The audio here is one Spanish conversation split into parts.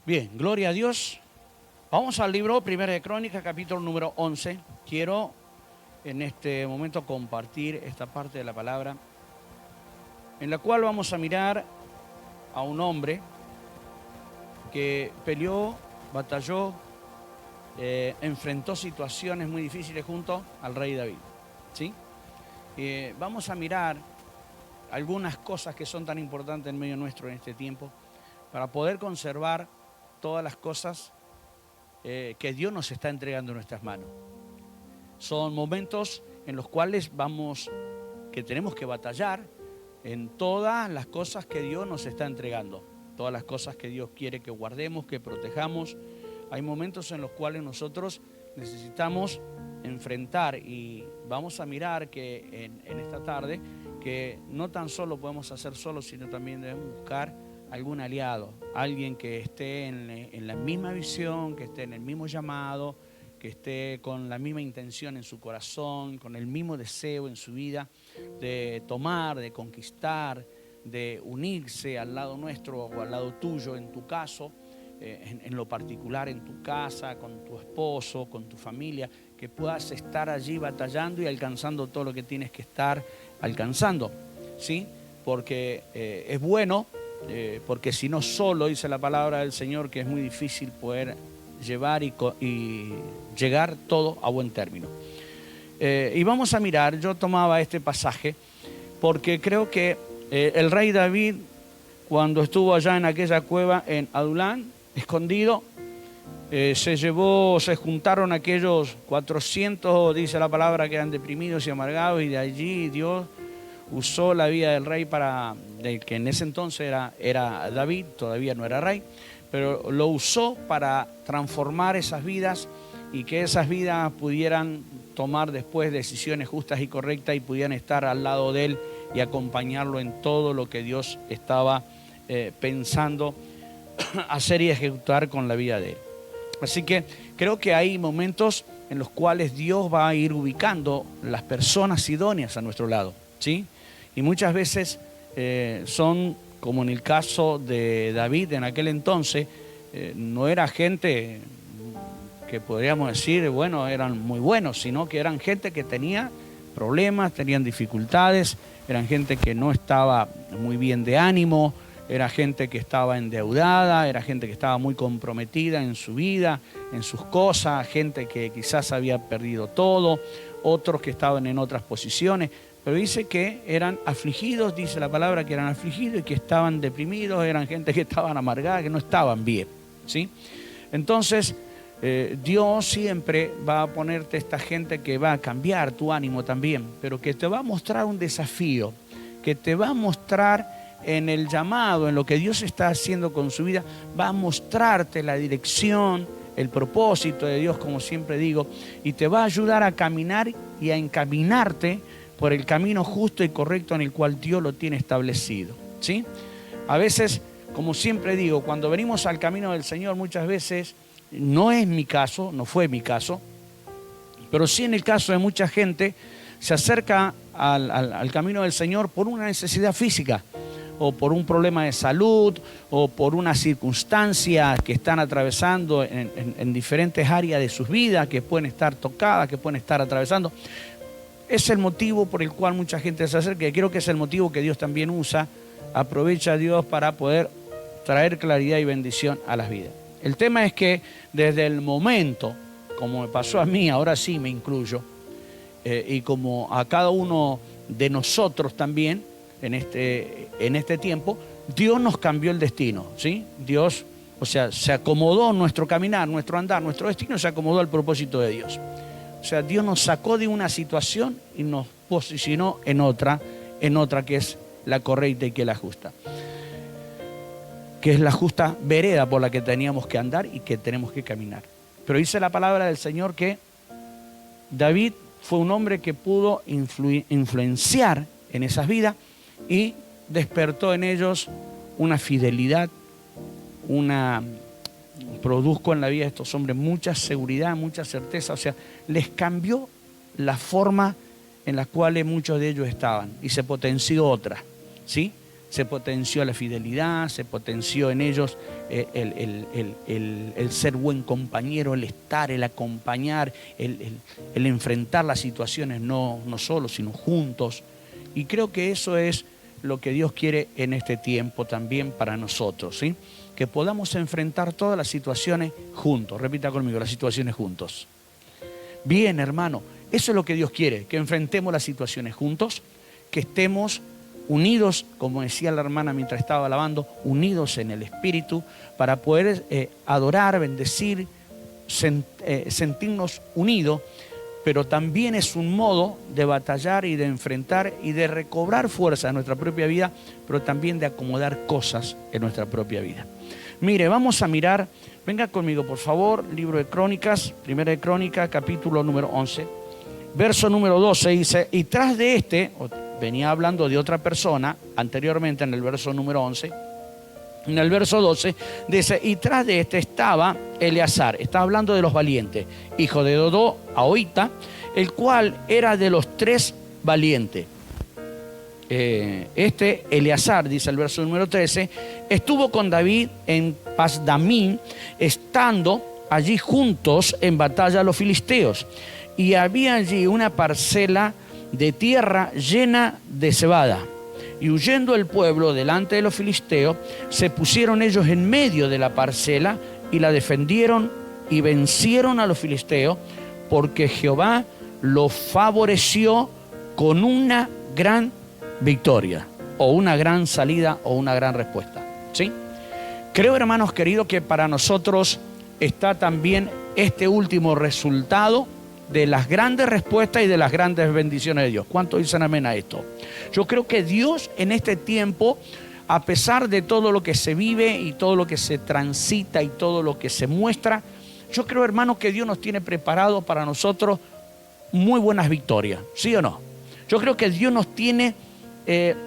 Bien, gloria a Dios. Vamos al libro Primera de Crónicas, capítulo número 11. Quiero en este momento compartir esta parte de la palabra, en la cual vamos a mirar a un hombre que peleó, batalló, enfrentó situaciones muy difíciles junto al rey David, ¿sí? Vamos a mirar algunas cosas que son tan importantes en medio nuestro en este tiempo para poder conservar todas las cosas que Dios nos está entregando en nuestras manos. Son momentos en los cuales que tenemos que batallar en todas las cosas que Dios nos está entregando, todas las cosas que Dios quiere que guardemos, que protejamos. Hay momentos en los cuales nosotros necesitamos enfrentar, y vamos a mirar que en esta tarde que no tan solo podemos hacer solos, sino también debemos buscar algún aliado, alguien que esté en la misma visión, que esté en el mismo llamado, que esté con la misma intención en su corazón, con el mismo deseo en su vida de tomar, de conquistar, de unirse al lado nuestro o al lado tuyo, en tu caso, en lo particular, en tu casa, con tu esposo, con tu familia, que puedas estar allí batallando y alcanzando todo lo que tienes que estar alcanzando, ¿sí? Porque es bueno, porque si no solo, dice la palabra del Señor, que es muy difícil poder llevar y llegar todo a buen término. Y vamos a mirar, yo tomaba este pasaje porque creo que el rey David, cuando estuvo allá en aquella cueva en Adulán, escondido, se juntaron aquellos 400, dice la palabra, que eran deprimidos y amargados, y de allí Dios usó la vida del rey que en ese entonces era David, todavía no era rey, pero lo usó para transformar esas vidas y que esas vidas pudieran tomar después decisiones justas y correctas y pudieran estar al lado de él y acompañarlo en todo lo que Dios estaba pensando hacer y ejecutar con la vida de él. Así que creo que hay momentos en los cuales Dios va a ir ubicando las personas idóneas a nuestro lado, ¿sí? Y muchas veces son, como en el caso de David en aquel entonces, no era gente que podríamos decir, bueno, eran muy buenos, sino que eran gente que tenía problemas, tenían dificultades, eran gente que no estaba muy bien de ánimo, era gente que estaba endeudada, era gente que estaba muy comprometida en su vida, en sus cosas, gente que quizás había perdido todo, otros que estaban en otras posiciones, pero dice que eran afligidos, dice la palabra que eran afligidos y que estaban deprimidos, eran gente que estaban amargada, que no estaban bien, ¿sí? Entonces, Dios siempre va a ponerte esta gente que va a cambiar tu ánimo también, pero que te va a mostrar un desafío, que te va a mostrar en el llamado, en lo que Dios está haciendo con su vida, va a mostrarte la dirección, el propósito de Dios, como siempre digo, y te va a ayudar a caminar y a encaminarte por el camino justo y correcto en el cual Dios lo tiene establecido, ¿sí? A veces, como siempre digo, cuando venimos al camino del Señor, muchas veces, no es mi caso, no fue mi caso, pero sí en el caso de mucha gente, se acerca al camino del Señor por una necesidad física, o por un problema de salud, o por una circunstancia que están atravesando en diferentes áreas de sus vidas, que pueden estar tocadas, que pueden estar atravesando. Es el motivo por el cual mucha gente se acerca, y creo que es el motivo que Dios también usa, aprovecha a Dios para poder traer claridad y bendición a las vidas. El tema es que desde el momento, como me pasó a mí, ahora sí me incluyo, y como a cada uno de nosotros también, en este tiempo, Dios nos cambió el destino, ¿sí? Dios, o sea, se acomodó nuestro caminar, nuestro andar, nuestro destino se acomodó al propósito de Dios. O sea, Dios nos sacó de una situación y nos posicionó en otra que es la correcta y que es la justa. Que es la justa vereda por la que teníamos que andar y que tenemos que caminar. Pero dice la palabra del Señor que David fue un hombre que pudo influenciar en esas vidas y despertó en ellos una fidelidad, produjo en la vida de estos hombres mucha seguridad, mucha certeza, o sea, les cambió la forma en la cual muchos de ellos estaban y se potenció otra, ¿sí? se potenció la fidelidad, se potenció en ellos el ser buen compañero, el estar, el acompañar, el enfrentar las situaciones no solos, sino juntos. Y creo que eso es lo que Dios quiere en este tiempo también para nosotros, ¿sí? Que podamos enfrentar todas las situaciones juntos. Repita conmigo, las situaciones juntos. Bien, hermano, eso es lo que Dios quiere, que enfrentemos las situaciones juntos, que estemos unidos, como decía la hermana mientras estaba alabando, unidos en el Espíritu, para poder adorar, bendecir, sentirnos unidos, pero también es un modo de batallar y de enfrentar y de recobrar fuerza en nuestra propia vida, pero también de acomodar cosas en nuestra propia vida. Mire, vamos a mirar, venga conmigo por favor, libro de Crónicas, primera de Crónicas, capítulo número 11, verso número 12, dice, y tras de este, venía hablando de otra persona anteriormente en el verso número 11, en el verso 12, dice, y tras de este estaba Eleazar, estaba hablando de los valientes, hijo de Dodó, Ahoita, el cual era de los 3 valientes. Eleazar, dice el verso número 13, estuvo con David en Pasdamín, estando allí juntos en batalla a los filisteos. Y había allí una parcela de tierra llena de cebada. Y huyendo el pueblo delante de los filisteos, se pusieron ellos en medio de la parcela y la defendieron y vencieron a los filisteos, porque Jehová los favoreció con una gran victoria, o una gran salida, o una gran respuesta. ¿Sí? Creo, hermanos queridos, que para nosotros está también este último resultado de las grandes respuestas y de las grandes bendiciones de Dios. ¿Cuántos dicen amén a esto? Yo creo que Dios en este tiempo, a pesar de todo lo que se vive y todo lo que se transita y todo lo que se muestra, yo creo, hermanos, que Dios nos tiene preparado para nosotros muy buenas victorias. ¿Sí o no? Yo creo que Dios nos tiene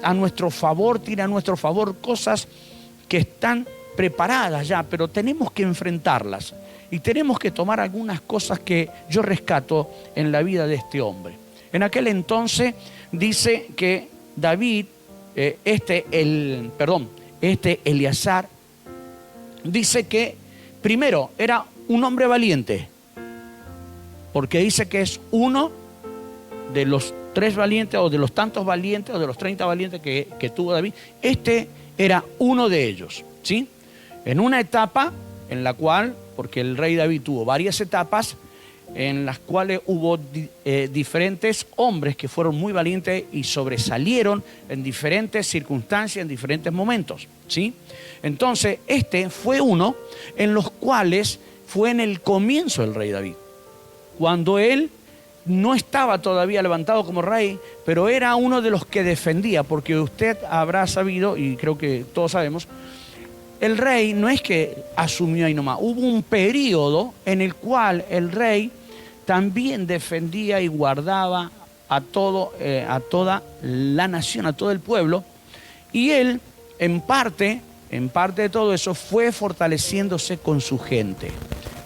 a nuestro favor, tiene a nuestro favor cosas que están preparadas ya, pero tenemos que enfrentarlas. Y tenemos que tomar algunas cosas que yo rescato en la vida de este hombre. En aquel entonces dice que David, Eleazar, dice que primero era un hombre valiente, porque dice que es uno de los 3 valientes, o de los tantos valientes, o de los 30 valientes que tuvo David. Este era uno de ellos, ¿sí? En una etapa en la cual, porque el rey David tuvo varias etapas en las cuales hubo diferentes hombres que fueron muy valientes y sobresalieron en diferentes circunstancias, en diferentes momentos, ¿sí? Entonces, este fue uno en los cuales fue en el comienzo del rey David, cuando él no estaba todavía levantado como rey, pero era uno de los que defendía, porque usted habrá sabido, y creo que todos sabemos, el rey no es que asumió ahí nomás, hubo un periodo en el cual el rey también defendía y guardaba a toda la nación, a todo el pueblo, y él en parte de todo eso fue fortaleciéndose con su gente.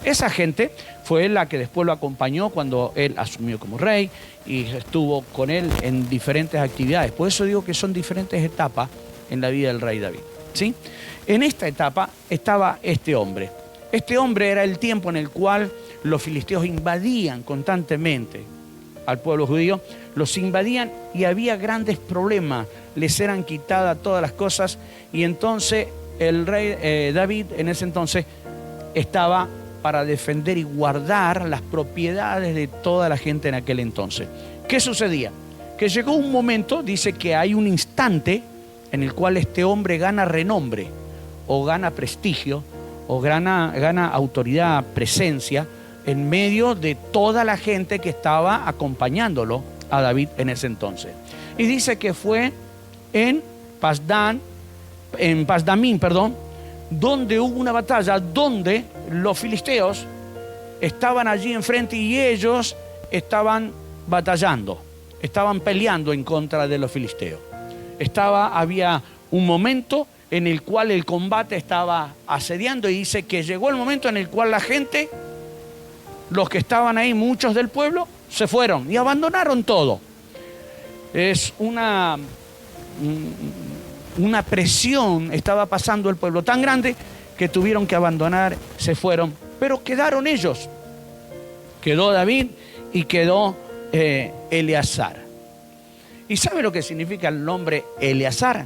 Esa gente fue la que después lo acompañó cuando él asumió como rey y estuvo con él en diferentes actividades. Por eso digo que son diferentes etapas en la vida del rey David, ¿sí? En esta etapa estaba este hombre. Este hombre era el tiempo en el cual los filisteos invadían constantemente al pueblo judío, los invadían y había grandes problemas, les eran quitadas todas las cosas, y entonces el rey David en ese entonces estaba para defender y guardar las propiedades de toda la gente en aquel entonces. ¿Qué sucedía? Que llegó un momento, dice que hay un instante en el cual este hombre gana renombre, o gana prestigio, o gana autoridad, presencia, en medio de toda la gente que estaba acompañándolo a David en ese entonces. Y dice que fue en Pasdamín, donde hubo una batalla, donde los filisteos estaban allí enfrente y ellos estaban batallando, estaban peleando en contra de los filisteos. Había un momento en el cual el combate estaba asediando, y dice que llegó el momento en el cual la gente, los que estaban ahí, muchos del pueblo, se fueron y abandonaron todo. Es una una presión estaba pasando el pueblo tan grande que tuvieron que abandonar, se fueron, pero quedaron ellos. Quedó David y quedó Eleazar. ¿Y sabe lo que significa el nombre Eleazar?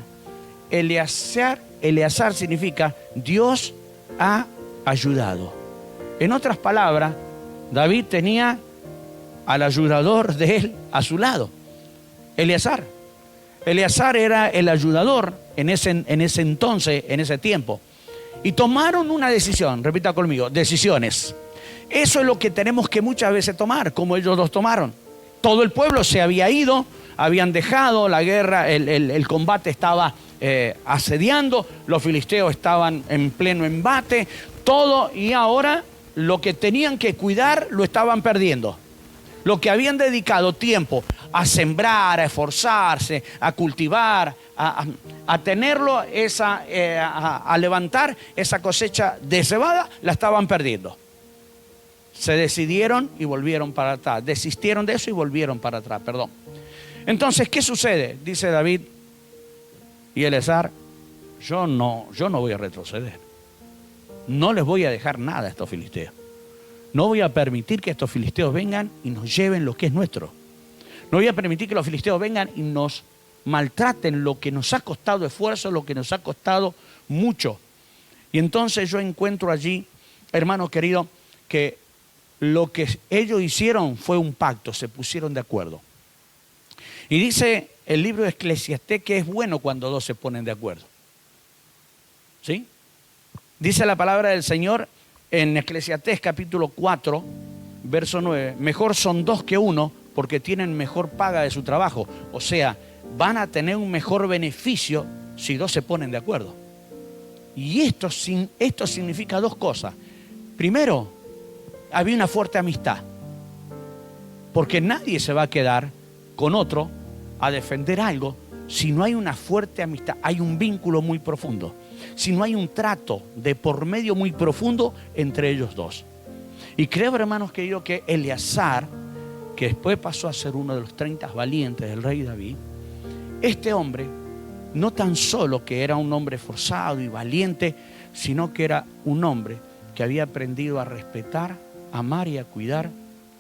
Eleazar significa Dios ha ayudado. En otras palabras, David tenía al ayudador de él a su lado, Eleazar. Eleazar era el ayudador en ese entonces, en ese tiempo. Y tomaron una decisión, repita conmigo, decisiones. Eso es lo que tenemos que muchas veces tomar, como ellos dos tomaron. Todo el pueblo se había ido, habían dejado la guerra, el combate estaba asediando, los filisteos estaban en pleno embate, todo, y ahora lo que tenían que cuidar lo estaban perdiendo. Lo que habían dedicado tiempo a sembrar, a esforzarse, a cultivar, a tenerlo, a levantar esa cosecha de cebada, la estaban perdiendo. Se decidieron y volvieron para atrás. Desistieron de eso y volvieron para atrás, perdón. Entonces, ¿qué sucede? Dice David y Eleazar, yo no voy a retroceder. No les voy a dejar nada a estos filisteos. No voy a permitir que estos filisteos vengan y nos lleven lo que es nuestro. No voy a permitir que los filisteos vengan y nos maltraten lo que nos ha costado esfuerzo, lo que nos ha costado mucho. Y entonces yo encuentro allí, hermano querido, que lo que ellos hicieron fue un pacto, se pusieron de acuerdo. Y dice el libro de Eclesiastés que es bueno cuando dos se ponen de acuerdo. ¿Sí? Dice la palabra del Señor en Eclesiastés capítulo 4, verso 9, mejor son dos que uno porque tienen mejor paga de su trabajo. O sea, van a tener un mejor beneficio si dos se ponen de acuerdo. Y esto significa dos cosas. Primero, había una fuerte amistad. Porque nadie se va a quedar con otro a defender algo si no hay una fuerte amistad, hay un vínculo muy profundo. Si no hay un trato de por medio muy profundo entre ellos dos. Y creo, hermanos queridos, que Eleazar, que después pasó a ser uno de los 30 valientes del rey David, este hombre, no tan solo que era un hombre forzado y valiente, sino que era un hombre que había aprendido a respetar, amar y a cuidar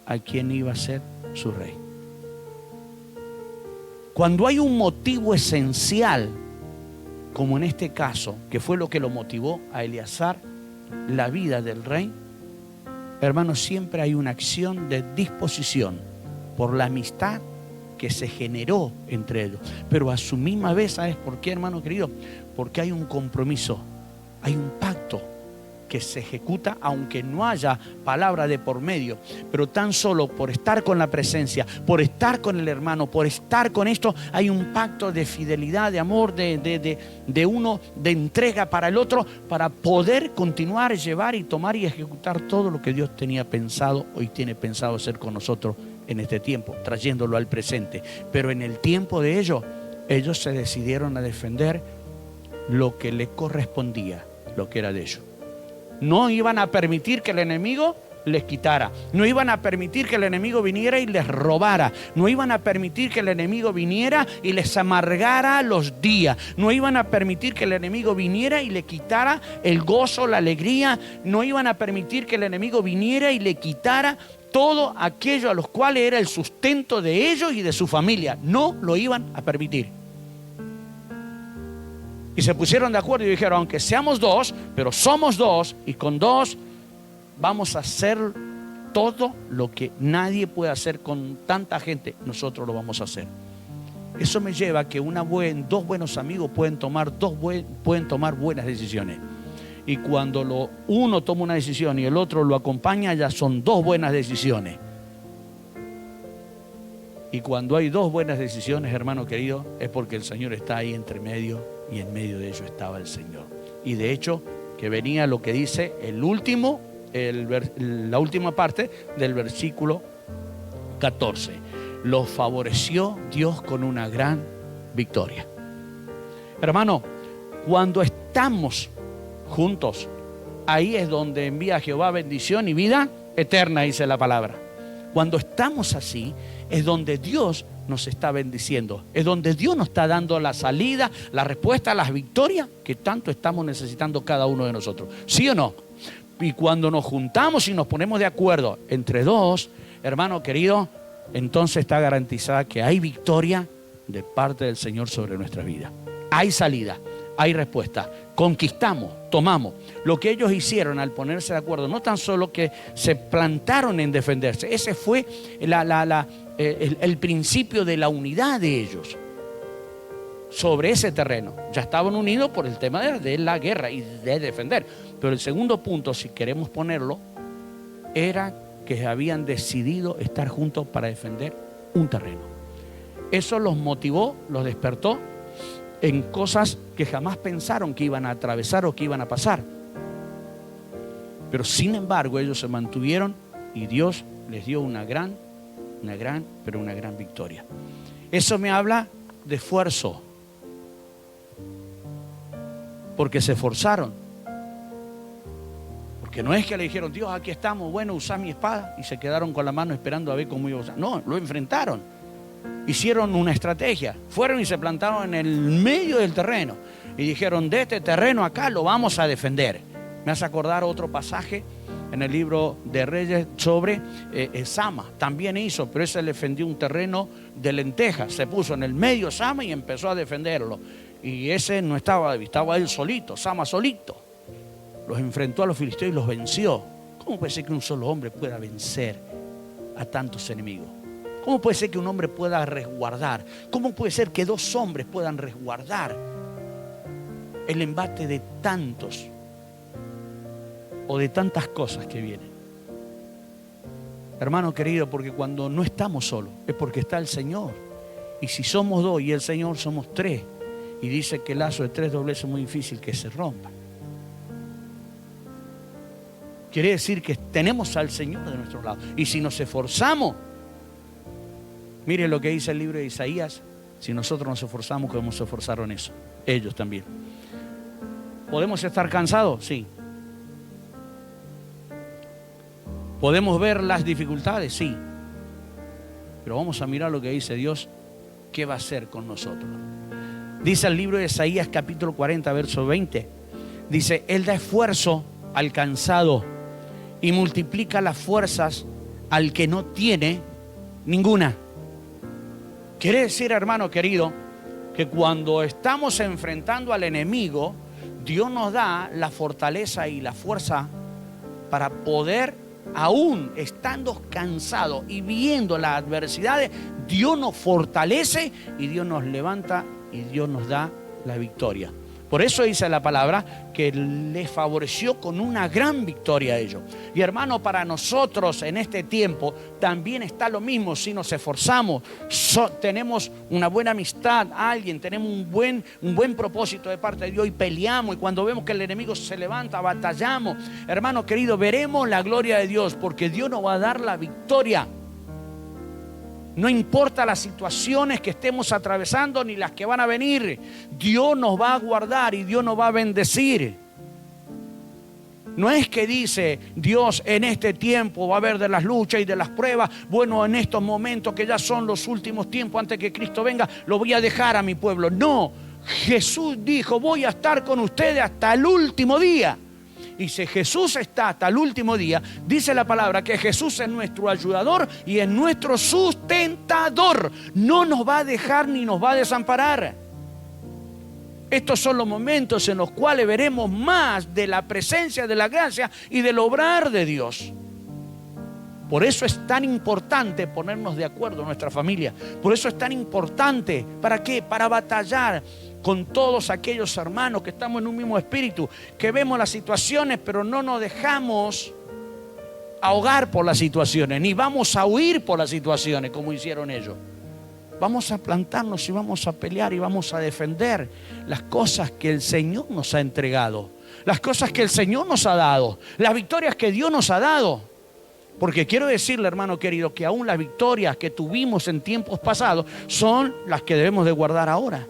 a quien iba a ser su rey. Cuando hay un motivo esencial, como en este caso, que fue lo que lo motivó a Eleazar, la vida del rey, hermanos, siempre hay una acción de disposición por la amistad que se generó entre ellos. Pero a su misma vez, ¿sabes por qué, hermano querido? Porque hay un compromiso, hay un pacto que se ejecuta aunque no haya palabra de por medio, pero tan solo por estar con la presencia, por estar con el hermano, por estar con esto, hay un pacto de fidelidad, de amor, de uno, de entrega para el otro, para poder continuar, llevar y tomar y ejecutar todo lo que Dios tenía pensado y tiene pensado hacer con nosotros en este tiempo, trayéndolo al presente. Pero en el tiempo de ellos se decidieron a defender lo que le correspondía, lo que era de ellos. No iban a permitir que el enemigo les quitara. No iban a permitir que el enemigo viniera y les robara. No iban a permitir que el enemigo viniera y les amargara los días. No iban a permitir que el enemigo viniera y le quitara el gozo, la alegría. No iban a permitir que el enemigo viniera y le quitara todo aquello a los cuales era el sustento de ellos y de su familia. No lo iban a permitir. Y se pusieron de acuerdo y dijeron, aunque seamos dos, pero somos dos, y con dos vamos a hacer todo lo que nadie puede hacer con tanta gente, nosotros lo vamos a hacer. Eso me lleva a que dos buenos amigos pueden tomar buenas decisiones. Y cuando uno toma una decisión y el otro lo acompaña, ya son dos buenas decisiones. Y cuando hay dos buenas decisiones, hermano querido, es porque el Señor está ahí entre medio, y en medio de ello estaba el Señor. Y de hecho, que venía lo que dice la última parte del versículo 14. Los favoreció Dios con una gran victoria. Hermano, cuando estamos juntos, ahí es donde envía Jehová bendición y vida eterna, dice la palabra. Cuando estamos así, es donde Dios nos está bendiciendo. Es donde Dios nos está dando la salida, la respuesta, las victorias que tanto estamos necesitando cada uno de nosotros. ¿Sí o no? Y cuando nos juntamos y nos ponemos de acuerdo entre dos, hermano querido, entonces está garantizada que hay victoria de parte del Señor sobre nuestra vida. Hay salida, hay respuesta. Conquistamos, tomamos. Lo que ellos hicieron al ponerse de acuerdo, no tan solo que se plantaron en defenderse, ese fue el principio de la unidad de ellos sobre ese terreno. Ya estaban unidos por el tema de la guerra y de defender. Pero el segundo punto, si queremos ponerlo, era que habían decidido estar juntos para defender un terreno. Eso los motivó, los despertó en cosas que jamás pensaron que iban a atravesar o que iban a pasar. Pero sin embargo ellos se mantuvieron y Dios les dio una gran victoria. Eso me habla de esfuerzo, porque se esforzaron. Porque no es que le dijeron, Dios, aquí estamos, bueno, usá mi espada, y se quedaron con la mano esperando a ver cómo iba a usar. No, lo enfrentaron. Hicieron una estrategia. Fueron y se plantaron en el medio del terreno y dijeron, de este terreno acá lo vamos a defender. Me hace acordar otro pasaje en el libro de Reyes sobre Sama. También hizo, pero ese le defendió un terreno de lentejas. Se puso en el medio Sama y empezó a defenderlo. Y ese no estaba él solito, Sama solito. Los enfrentó a los filisteos y los venció. ¿Cómo puede ser que un solo hombre pueda vencer a tantos enemigos? ¿Cómo puede ser que un hombre pueda resguardar? ¿Cómo puede ser que dos hombres puedan resguardar el embate de tantos o de tantas cosas que vienen? Hermano querido, porque cuando no estamos solos es porque está el Señor. Y si somos dos y el Señor somos tres, y dice que el lazo de tres dobleces es muy difícil que se rompa. Quiere decir que tenemos al Señor de nuestro lado. Y si nos esforzamos, mire lo que dice el libro de Isaías, si nosotros nos esforzamos como se esforzaron eso, ellos también. ¿Podemos estar cansados? Sí. ¿Podemos ver las dificultades? Sí. Pero vamos a mirar lo que dice Dios, ¿qué va a hacer con nosotros? Dice el libro de Isaías capítulo 40, verso 20. Dice, Él da esfuerzo al cansado y multiplica las fuerzas al que no tiene ninguna. Quiere decir, hermano querido, que cuando estamos enfrentando al enemigo, Dios nos da la fortaleza y la fuerza para poder, aún estando cansados y viendo las adversidades, Dios nos fortalece y Dios nos levanta y Dios nos da la victoria. Por eso dice la palabra que les favoreció con una gran victoria a ellos. Y hermano, para nosotros en este tiempo también está lo mismo. Si nos esforzamos, tenemos una buena amistad a alguien, tenemos un buen propósito de parte de Dios y peleamos. Y cuando vemos que el enemigo se levanta, batallamos. Hermano querido, veremos la gloria de Dios porque Dios nos va a dar la victoria. No importa las situaciones que estemos atravesando ni las que van a venir, Dios nos va a guardar y Dios nos va a bendecir. No es que dice Dios en este tiempo va a haber de las luchas y de las pruebas. Bueno, en estos momentos que ya son los últimos tiempos antes que Cristo venga, lo voy a dejar a mi pueblo. No, Jesús dijo, voy a estar con ustedes hasta el último día. Y si Jesús está hasta el último día, dice la palabra que Jesús es nuestro ayudador y es nuestro sustentador. No nos va a dejar ni nos va a desamparar. Estos son los momentos en los cuales veremos más de la presencia, de la gracia y del obrar de Dios. Por eso es tan importante ponernos de acuerdo en nuestra familia. Por eso es tan importante. ¿Para qué? Para batallar con todos aquellos hermanos que estamos en un mismo espíritu, que vemos las situaciones, pero no nos dejamos ahogar por las situaciones, ni vamos a huir por las situaciones como hicieron ellos. Vamos a plantarnos y vamos a pelear y vamos a defender las cosas que el Señor nos ha entregado, las cosas que el Señor nos ha dado, las victorias que Dios nos ha dado. Porque quiero decirle, hermano querido, que aún las victorias que tuvimos en tiempos pasados son las que debemos de guardar ahora.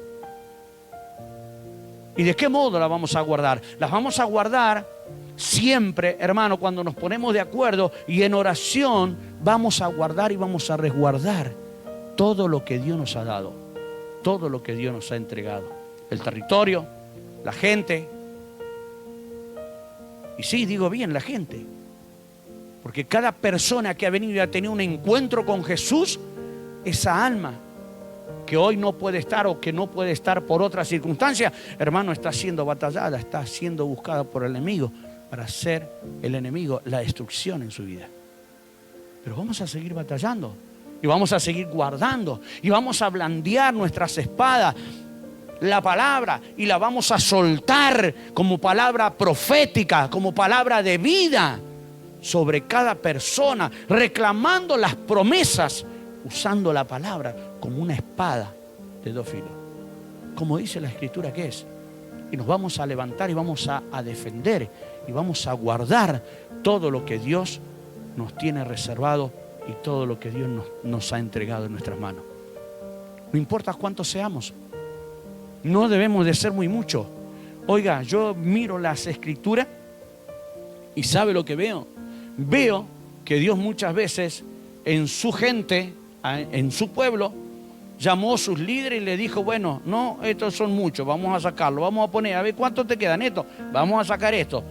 ¿Y de qué modo las vamos a guardar? Las vamos a guardar siempre, hermano, cuando nos ponemos de acuerdo y en oración vamos a guardar y vamos a resguardar todo lo que Dios nos ha dado, todo lo que Dios nos ha entregado, el territorio, la gente. Y sí, digo bien, la gente, porque cada persona que ha venido y ha tenido un encuentro con Jesús, esa alma que hoy no puede estar o que no puede estar por otras circunstancias, hermano, está siendo batallada, está siendo buscada por el enemigo para hacer el enemigo la destrucción en su vida. Pero vamos a seguir batallando y vamos a seguir guardando y vamos a blandear nuestras espadas, la palabra, y la vamos a soltar como palabra profética, como palabra de vida sobre cada persona, reclamando las promesas, usando la palabra como una espada de dos filos, como dice la Escritura que es. Y nos vamos a levantar y vamos a defender y vamos a guardar todo lo que Dios nos tiene reservado y todo lo que Dios nos ha entregado en nuestras manos. No importa cuántos seamos, no debemos de ser muy muchos. Oiga, yo miro las Escrituras y ¿sabe lo que veo? Veo que Dios muchas veces en su gente, en su pueblo, llamó a sus líderes y le dijo, bueno, no, estos son muchos, vamos a sacarlo, vamos a poner, a ver cuántos te quedan estos, vamos a sacar esto.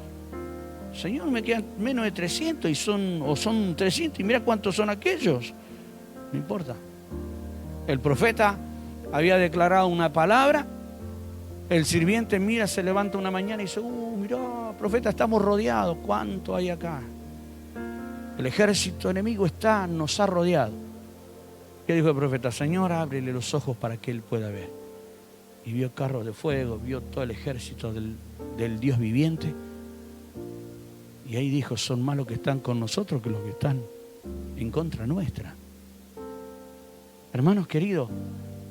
Señor, me quedan menos de 300 y son 300 y mira cuántos son aquellos. No importa. El profeta había declarado una palabra, el sirviente mira, se levanta una mañana y dice, mirá, profeta, estamos rodeados, ¿cuánto hay acá? El ejército enemigo nos ha rodeado. ¿Qué dijo el profeta? Señor, ábrele los ojos para que él pueda ver. Y vio carros de fuego, vio todo el ejército del Dios viviente. Y ahí dijo, son más los que están con nosotros que los que están en contra nuestra. Hermanos queridos,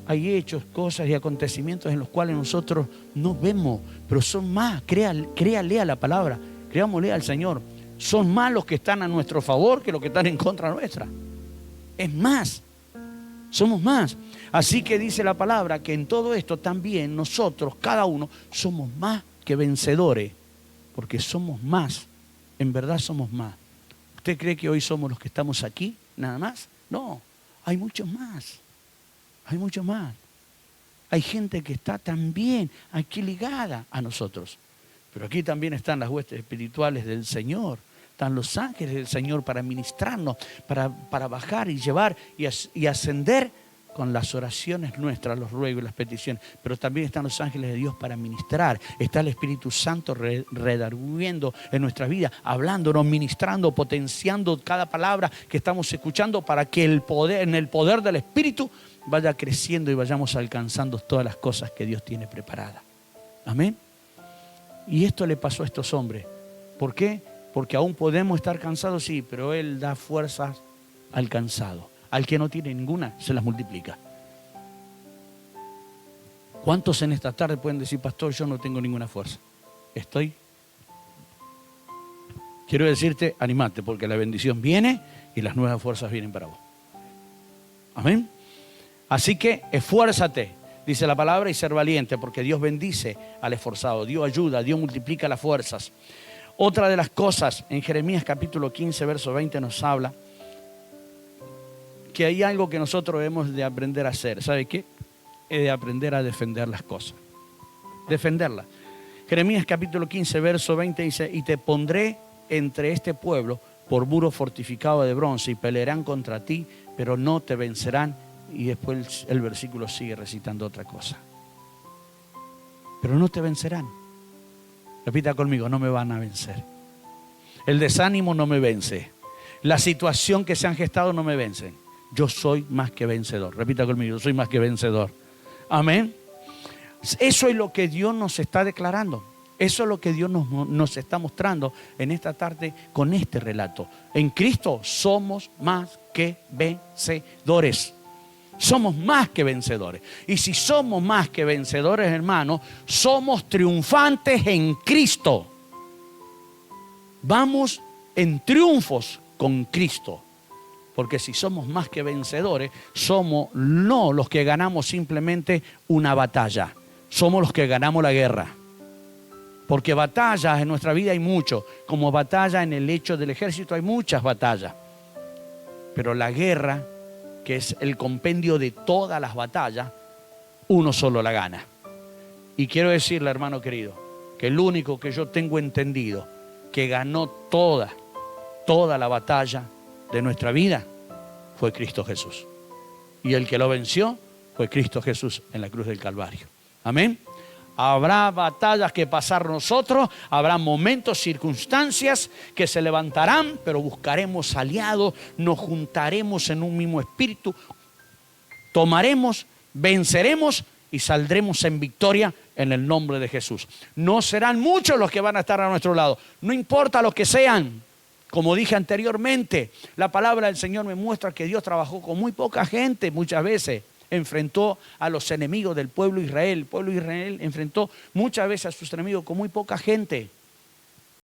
hay hechos, cosas y acontecimientos en los cuales nosotros no vemos, pero son más. Créale a la palabra, creámosle al Señor. Son más los que están a nuestro favor que los que están en contra nuestra. Es más, somos más. Así que dice la palabra que en todo esto también nosotros, cada uno, somos más que vencedores, porque somos más. En verdad somos más. ¿Usted cree que hoy somos los que estamos aquí, nada más? No, hay muchos más. Hay muchos más. Hay gente que está también aquí ligada a nosotros. Pero aquí también están las huestes espirituales del Señor. Están los ángeles del Señor para ministrarnos, para bajar y llevar y ascender con las oraciones nuestras, los ruegos y las peticiones. Pero también están los ángeles de Dios para ministrar. Está el Espíritu Santo redarguyendo en nuestra vida, hablándonos, ministrando, potenciando cada palabra que estamos escuchando para que en el poder del Espíritu vaya creciendo y vayamos alcanzando todas las cosas que Dios tiene preparadas. Amén. Y esto le pasó a estos hombres. ¿Por qué? Porque aún podemos estar cansados, sí, pero Él da fuerzas al cansado. Al que no tiene ninguna, se las multiplica. ¿Cuántos en esta tarde pueden decir, pastor, yo no tengo ninguna fuerza? Quiero decirte, animate, porque la bendición viene y las nuevas fuerzas vienen para vos. Amén. Así que esfuérzate, dice la palabra, y ser valiente, porque Dios bendice al esforzado, Dios ayuda, Dios multiplica las fuerzas. Otra de las cosas, en Jeremías capítulo 15, verso 20 nos habla que hay algo que nosotros debemos de aprender a hacer. ¿Sabe qué? Es de aprender a defender las cosas. Defenderlas. Jeremías capítulo 15, verso 20 dice, y te pondré entre este pueblo por muro fortificado de bronce y pelearán contra ti, pero no te vencerán. Y después el versículo sigue recitando otra cosa. Pero no te vencerán. Repita conmigo, no me van a vencer. El desánimo no me vence. La situación que se han gestado no me vencen. Yo soy más que vencedor. Repita conmigo, yo soy más que vencedor. Amén. Eso es lo que Dios nos está declarando. Eso es lo que Dios nos está mostrando en esta tarde con este relato. En Cristo somos más que vencedores. Somos más que vencedores. Y si somos más que vencedores, hermanos, somos triunfantes en Cristo. Vamos en triunfos con Cristo. Porque si somos más que vencedores, somos no los que ganamos simplemente una batalla. Somos los que ganamos la guerra. Porque batallas en nuestra vida hay mucho. Como batalla en el hecho del ejército hay muchas batallas. Pero la guerra que es el compendio de todas las batallas, uno solo la gana. Y quiero decirle, hermano querido, que el único que yo tengo entendido que ganó toda la batalla de nuestra vida fue Cristo Jesús. Y el que lo venció fue Cristo Jesús en la cruz del Calvario. Amén. Habrá batallas que pasar nosotros, habrá momentos, circunstancias que se levantarán, pero buscaremos aliados, nos juntaremos en un mismo espíritu, tomaremos, venceremos y saldremos en victoria en el nombre de Jesús. No serán muchos los que van a estar a nuestro lado, no importa los que sean. Como dije anteriormente, la palabra del Señor me muestra que Dios trabajó con muy poca gente muchas veces. Enfrentó a los enemigos del pueblo de Israel. El pueblo de Israel enfrentó muchas veces a sus enemigos con muy poca gente.